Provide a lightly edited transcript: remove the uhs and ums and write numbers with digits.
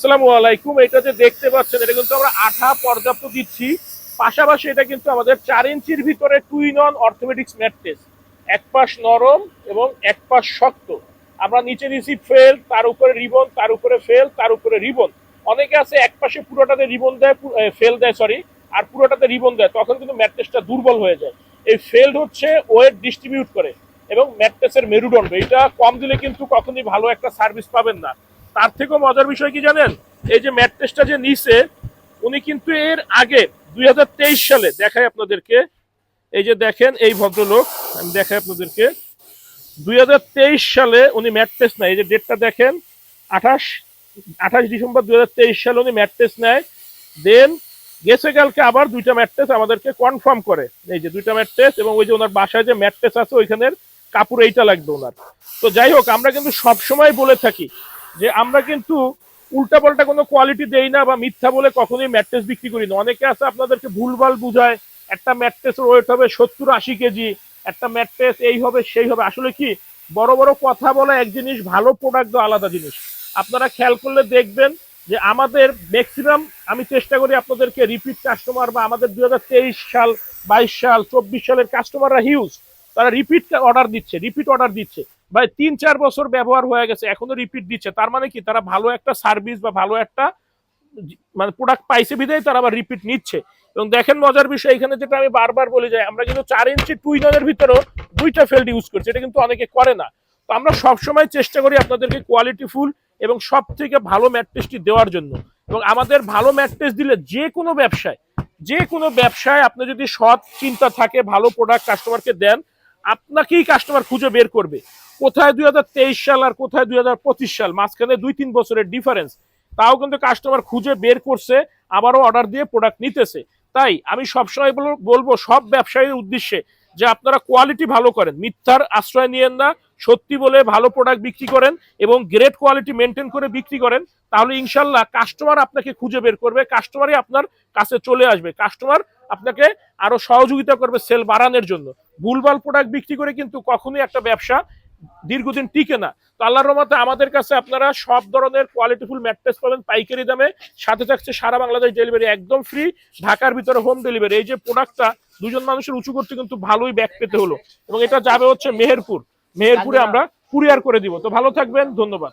আসসালামু আলাইকুম। এটা যে দেখতে পাচ্ছেন এটা কিন্তু আমরা আঠা পর্যাপ্ত দিচ্ছি, পাশাপাশি এটা কিন্তু আমাদের 4 ইঞ্চির ভিতরে টুইন অন অর্থোপেডিক্স ম্যাট্রেস। এক পাশ নরম এবং এক পাশ শক্ত। আমরা নিচে দিচ্ছি ফেল, তার উপরে রিবন, তার উপরে ফেল, তার উপরে রিবন। অনেকে আছে এক পাশে পুরোটাতে রিবন দেয়, ফেল দেয় সরি, আর পুরোটাতে রিবন দেয়, তখন কিন্তু ম্যাট্রেসটা দুর্বল হয়ে যায়। এই ফেল্ড হচ্ছে ওয়েট ডিস্ট্রিবিউট করে এবং ম্যাট্রেসের মেরুদণ্ড, এটা কম দিলে কিন্তু কখনই ভালো একটা সার্ভিস পাবেন না। তার থেকেও মজার বিষয় কি জানেন, এই যে ম্যাট্রেসটা যে নিচে, উনি কিন্তু এর আগে 2023 সালে দেখায় আপনাদেরকে, এই যে দেখেন এই ভদ্রলোক, আমি দেখাই আপনাদেরকে, 2023 সালে উনি ম্যাট্রেস নেয়, এই যে ডেটটা দেখেন, 28 ডিসেম্বর 2023 সালে উনি ম্যাট্রেস নেয়। দেন গেছে কালকে আবার 2টা ম্যাট্রেস আমাদেরকে কনফার্ম করে, এই যে 2টা ম্যাট্রেস, এবং ওই যে ওনার বাসায় যে ম্যাট্রেস আছে ওইখানের কাপড় এইটা লাগবে ওনার। তো যাই হোক, আমরা কিন্তু সবসময় বলে থাকি যে আমরা কিন্তু উল্টাপাল্টা কোনো কোয়ালিটি দেই না বা মিথ্যা বলে কখনোই ম্যাট্রেস বিক্রি করি না। অনেকে আছে আপনাদেরকে ভুলভাল বুঝায়, একটা ম্যাট্রেসের ওয়েট হবে 70-80 কেজি, একটা ম্যাট্রেস এই হবে সেই হবে। আসলে কি, বড় বড় কথা বলা এক জিনিস, ভালো প্রোডাক্ট আলাদা জিনিস। আপনারা খেয়াল করলে দেখবেন যে আমাদের ম্যাক্সিমাম, আমি চেষ্টা করি আপনাদেরকে রিপিট কাস্টমার, বা আমাদের 2023 সাল, 22 সাল, 24 সালের কাস্টমাররা হিউজ, তারা রিপিট অর্ডার দিচ্ছে ভাই, 3-4 বছর ব্যবহার হয়ে গেছে এখনো রিপিট দিচ্ছে। তার মানে কি, তারা ভালো একটা সার্ভিস বা ভালো একটা মানে প্রোডাক্ট পাইছে বিধায় তারা আবার রিপিট নিচ্ছে। এবং দেখেন মজার বিষয়, এখানে যেটা আমি বারবার বলে যাই, আমরা কিন্তু 4 ইঞ্চি টুইননের ভিতরেও 2টা ফেল্ড ইউজ করছি, এটা কিন্তু অনেকে করে না। তো আমরা সবসময় চেষ্টা করি আপনাদেরকে কোয়ালিটিফুল এবং সব থেকে ভালো ম্যাট্রেসটি দেওয়ার জন্য। এবং আমাদের ভালো ম্যাট্রেস দিলে যে কোনো ব্যবসায় আপনি যদি সৎ চিন্তা থাকে, ভালো প্রোডাক্ট কাস্টমারকে দেন, আপনাকেই কাস্টমার খুঁজে বের করবে। কোথায় 2023 সাল আর কোথায় 2025 সাল, মাঝখানে 2-3 বছরের ডিফারেন্স, তাও কিন্তু কাস্টমার খুঁজে বের করছে, আবারও অর্ডার দিয়ে প্রোডাক্ট নিতেছে। তাই আমি সবসময় বলবো সব ব্যবসায়ীর উদ্দেশ্যে যে আপনারা কোয়ালিটি ভালো করেন, মিথ্যার আশ্রয় নিয়েন না, সত্যি বলে ভালো প্রোডাক্ট বিক্রি করেন এবং গ্রেট কোয়ালিটি মেনটেন করে বিক্রি করেন। তাহলে ইনশাল্লাহ কাস্টমার আপনাকে খুঁজে বের করবে, কাস্টমারই আপনার কাছে চলে আসবে, কাস্টমার আপনাকে আরো সহযোগিতা করবে সেল বাড়ানোর জন্য। ভুলভাল প্রোডাক্ট বিক্রি করে কিন্তু কখনোই একটা ব্যবসা দীর্ঘদিন টিকে না। তো আল্লাহর রহমতে আমাদের কাছে আপনারা সব ধরনের কোয়ালিটিফুল ম্যাট্রেস পাবেন পাইকারি দামে, সাথে থাকছে সারা বাংলাদেশ ডেলিভারি একদম ফ্রি, ঢাকার ভিতরে হোম ডেলিভারি। এই যে প্রোডাক্টটা 2জন মানুষের উঁচু করতে কিন্তু ভালোই ব্যাক পেতে হলো, এবং এটা যাবে হচ্ছে মেহেরপুরে আমরা কুরিয়ার করে দিব। তো ভালো থাকবেন, ধন্যবাদ।